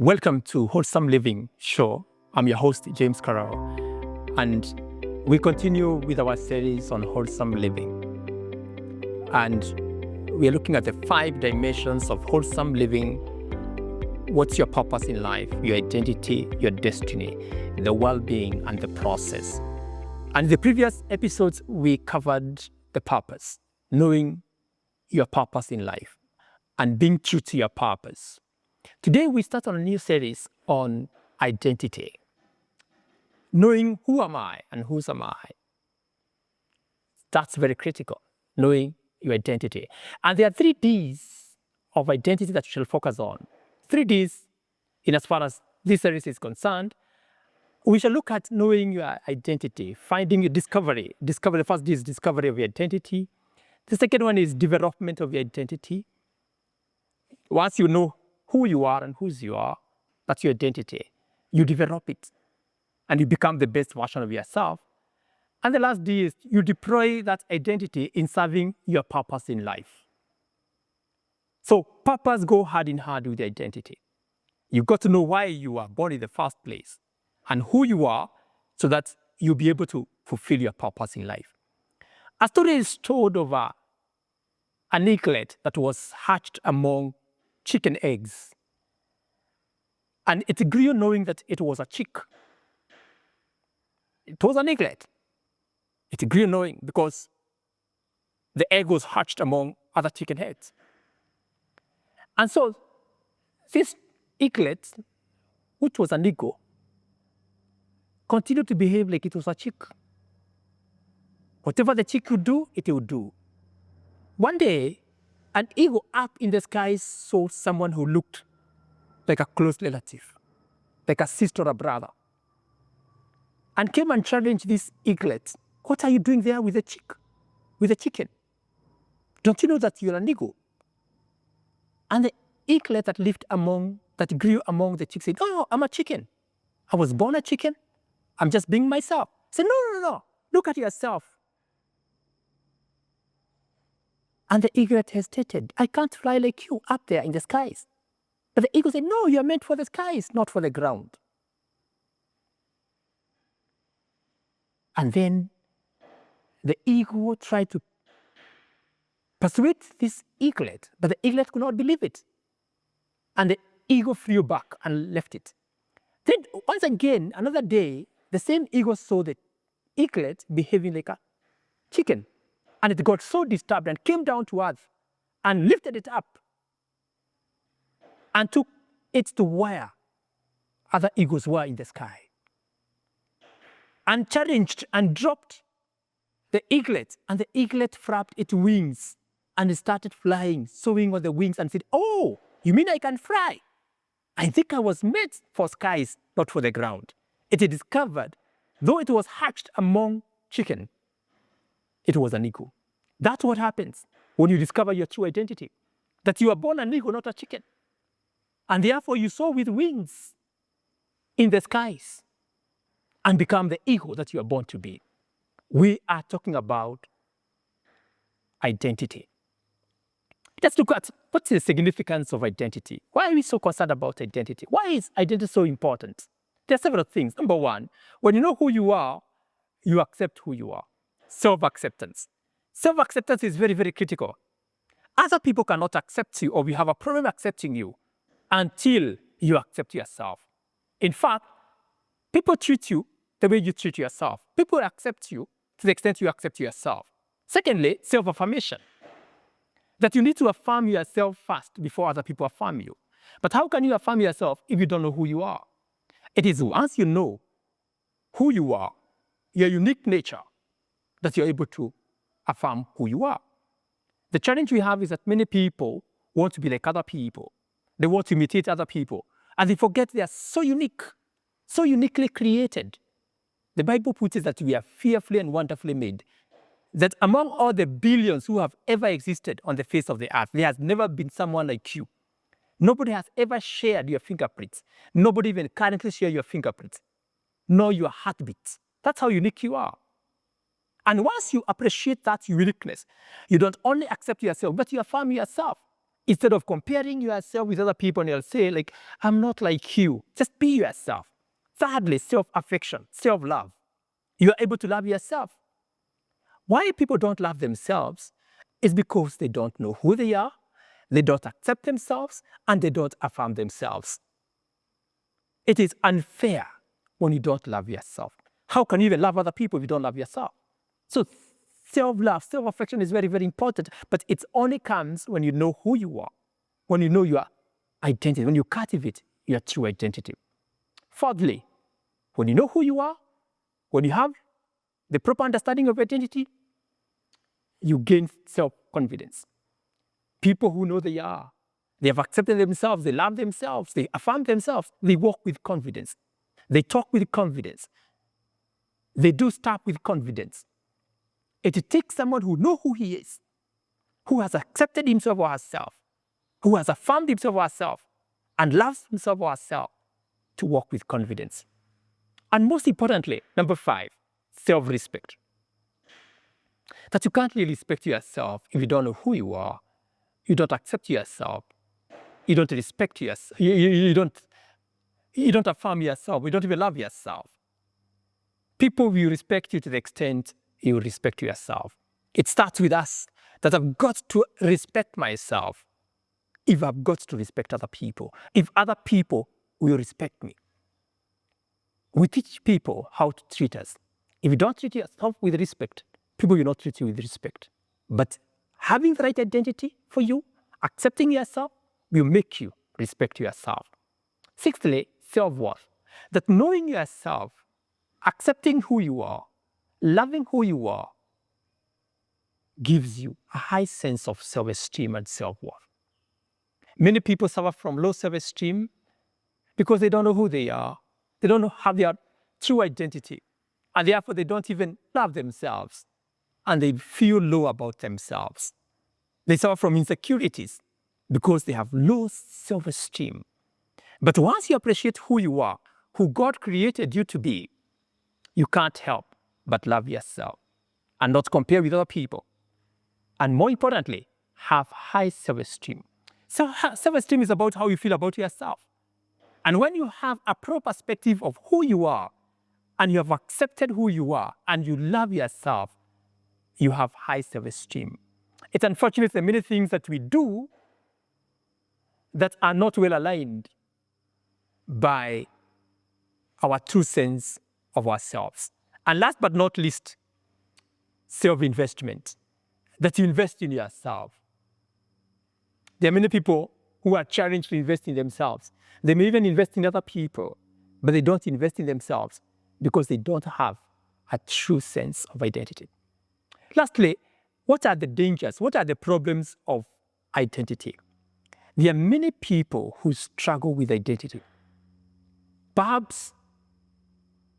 Welcome to Wholesome Living Show. I'm your host, James Carroll, and we continue with our series on wholesome living. And we are looking at the 5 dimensions of wholesome living. What's your purpose in life, your identity, your destiny, the well-being, and the process. And in the previous episodes, we covered the purpose, knowing your purpose in life and being true to your purpose. Today, we start on a new series on identity, knowing who am I and whose am I. That's very critical, knowing your identity. And there are 3 Ds of identity that you shall focus on. 3 Ds, in as far as this series is concerned. We shall look at knowing your identity, finding your discovery. The first D is discovery of your identity. The second one is development of your identity. Once you know who you are and whose you are, that's your identity. You develop it and you become the best version of yourself. And the last D is you deploy that identity in serving your purpose in life. So purpose go hand in hand with identity. You've got to know why you are born in the first place and who you are so that you'll be able to fulfill your purpose in life. A story is told of an eaglet that was hatched among chicken eggs. And it grew knowing that it was a chick. It was an eaglet. It grew knowing because the egg was hatched among other chicken heads. And so this eaglet, which was an eagle, continued to behave like it was a chick. Whatever the chick would do, it would do. One day, an eagle up in the sky saw someone who looked like a close relative, like a sister or brother, and came and challenged this eaglet. What are you doing there with the chicken? Don't you know that you're an eagle? And the eaglet that grew among the chicks said, "Oh, I'm a chicken. I was born a chicken. I'm just being myself." I said, No. Look at yourself. And the eaglet hesitated. "I can't fly like you up there in the skies." But the eagle said, "No, you're meant for the skies, not for the ground." And then the eagle tried to persuade this eaglet, but the eaglet could not believe it. And the eagle flew back and left it. Then once again, another day, the same eagle saw the eaglet behaving like a chicken. And it got so disturbed and came down to earth and lifted it up and took it to where other eagles were in the sky. And challenged and dropped the eaglet, and the eaglet flapped its wings and it started flying, sewing on the wings and said, "Oh, you mean I can fly? I think I was made for skies, not for the ground." It discovered, though it was hatched among chicken, it was an eagle. That's what happens when you discover your true identity, that you are born an eagle, not a chicken. And therefore you soar with wings in the skies and become the eagle that you are born to be. We are talking about identity. Let's look at what's the significance of identity. Why are we so concerned about identity? Why is identity so important? There are several things. Number one, when you know who you are, you accept who you are. Self-acceptance. Self-acceptance is very, very critical. Other people cannot accept you, or we have a problem accepting you until you accept yourself. In fact, people treat you the way you treat yourself. People accept you to the extent you accept yourself. Secondly, self-affirmation. That you need to affirm yourself first before other people affirm you. But how can you affirm yourself if you don't know who you are? It is once you know who you are, your unique nature, that you're able to affirm who you are. The challenge we have is that many people want to be like other people. They want to imitate other people. And they forget they are so unique, so uniquely created. The Bible puts it that we are fearfully and wonderfully made. That among all the billions who have ever existed on the face of the earth, there has never been someone like you. Nobody has ever shared your fingerprints. Nobody even currently shares your fingerprints, nor your heartbeat. That's how unique you are. And once you appreciate that uniqueness, you don't only accept yourself, but you affirm yourself. Instead of comparing yourself with other people and you'll say, like, I'm not like you. Just be yourself. Thirdly, self-affection, self-love. You are able to love yourself. Why people don't love themselves is because they don't know who they are, they don't accept themselves, and they don't affirm themselves. It is unfair when you don't love yourself. How can you even love other people if you don't love yourself? So self-love, self-affection is very, very important, but it only comes when you know who you are, when you know your identity, when you cultivate your true identity. Fourthly, when you know who you are, when you have the proper understanding of identity, you gain self-confidence. People who know they are, they have accepted themselves, they love themselves, they affirm themselves, they walk with confidence. They talk with confidence. They do stuff with confidence. It takes someone who knows who he is, who has accepted himself or herself, who has affirmed himself or herself, and loves himself or herself to walk with confidence. And most importantly, number 5, self-respect. That you can't really respect yourself if you don't know who you are, you don't accept yourself, you don't respect yourself, you don't affirm yourself, you don't even love yourself. People will respect you to the extent you respect yourself. It starts with us, that I've got to respect myself if I've got to respect other people, if other people will respect me. We teach people how to treat us. If you don't treat yourself with respect, people will not treat you with respect. But having the right identity for you, accepting yourself, will make you respect yourself. Sixthly, self-worth. That knowing yourself, accepting who you are, loving who you are, gives you a high sense of self-esteem and self-worth. Many people suffer from low self-esteem because they don't know who they are. They don't have their true identity, and therefore they don't even love themselves, and they feel low about themselves. They suffer from insecurities because they have low self-esteem. But once you appreciate who you are, who God created you to be, you can't help but love yourself and not compare with other people. And more importantly, have high self-esteem. So self-esteem is about how you feel about yourself. And when you have a proper perspective of who you are, and you have accepted who you are, and you love yourself, you have high self-esteem. It's unfortunate there are many things that we do that are not well aligned by our true sense of ourselves. And last but not least, self-investment, that you invest in yourself. There are many people who are challenged to invest in themselves. They may even invest in other people, but they don't invest in themselves because they don't have a true sense of identity. Lastly, what are the dangers? What are the problems of identity? There are many people who struggle with identity. Perhaps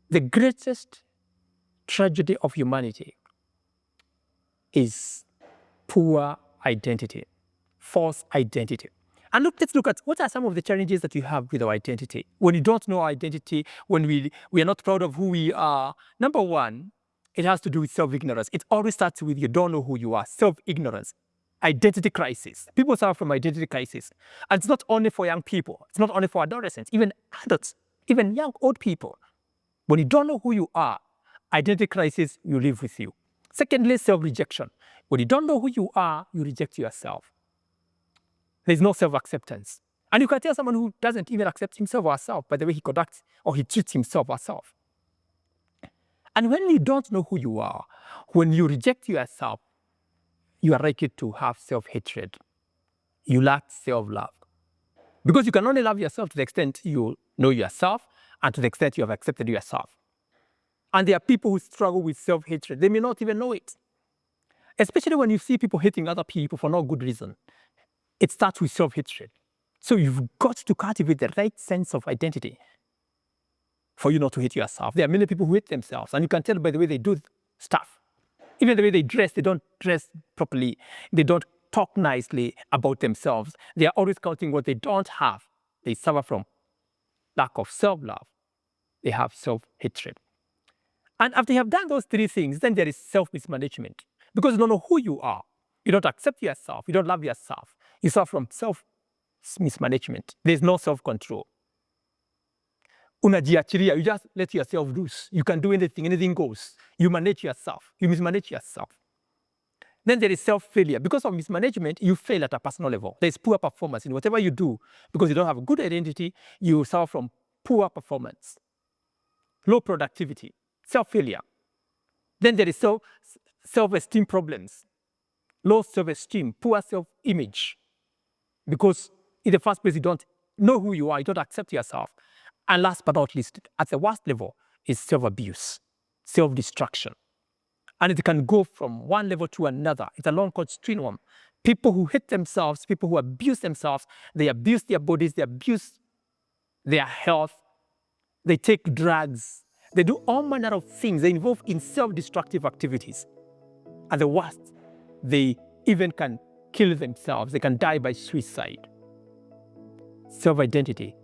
the greatest tragedy of humanity is poor identity, false identity. And let's look at what are some of the challenges that we have with our identity. When you don't know our identity, when we are not proud of who we are, number one, it has to do with self-ignorance. It always starts with you don't know who you are, self-ignorance, identity crisis. People suffer from identity crisis. And it's not only for young people, it's not only for adolescents, even adults, even young old people. When you don't know who you are, identity crisis will live with you. Secondly, self-rejection. When you don't know who you are, you reject yourself. There's no self-acceptance. And you can tell someone who doesn't even accept himself or herself by the way he conducts or he treats himself or herself. And when you don't know who you are, when you reject yourself, you are likely to have self-hatred. You lack self-love. Because you can only love yourself to the extent you know yourself and to the extent you have accepted yourself. And there are people who struggle with self-hatred. They may not even know it. Especially when you see people hating other people for no good reason. It starts with self-hatred. So you've got to cultivate the right sense of identity for you not to hate yourself. There are many people who hate themselves, and you can tell by the way they do stuff. Even the way they dress, they don't dress properly. They don't talk nicely about themselves. They are always counting what they don't have. They suffer from lack of self-love. They have self-hatred. And after you have done those three things, then there is self-mismanagement. Because you don't know who you are. You don't accept yourself. You don't love yourself. You suffer from self-mismanagement. There's no self-control. Unajiachilia, you just let yourself loose. You can do anything goes. You manage yourself. You mismanage yourself. Then there is self-failure. Because of mismanagement, you fail at a personal level. There's poor performance in whatever you do. Because you don't have a good identity, you suffer from poor performance, low productivity, self-failure. Then there is self-esteem problems, low self-esteem, poor self-image. Because in the first place, you don't know who you are, you don't accept yourself. And last but not least, at the worst level, is self-abuse, self-destruction. And it can go from one level to another. It's a long continuum. People who hate themselves, people who abuse themselves, they abuse their bodies, they abuse their health, they take drugs, they do all manner of things. They involve in self-destructive activities. At the worst, they even can kill themselves. They can die by suicide. Self-identity,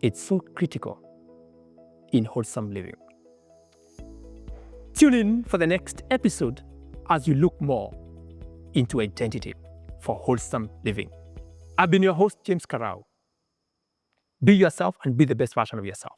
it's so critical in wholesome living. Tune in for the next episode as you look more into identity for wholesome living. I've been your host, James Karau. Be yourself and be the best version of yourself.